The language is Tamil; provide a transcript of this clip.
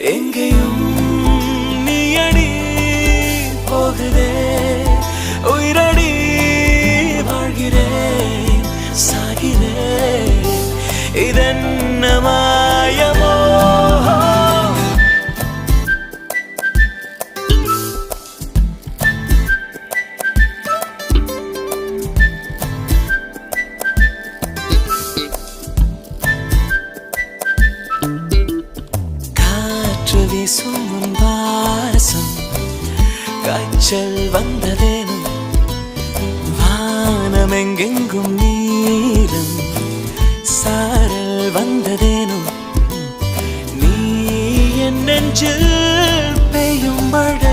எங்கேயும் நீயடி போகுதே உயிரடி வாழ்கிறேன் சாகிறேன் இதென்ன மாயமோ காற்று வீசும் உன் வாசம் காய்ச்சல் வந்ததேனும் வானமெங்கெங்கும் நீரம் சாரல் வந்ததேனும் நீ என் நெஞ்சில் பெய்யும் மழை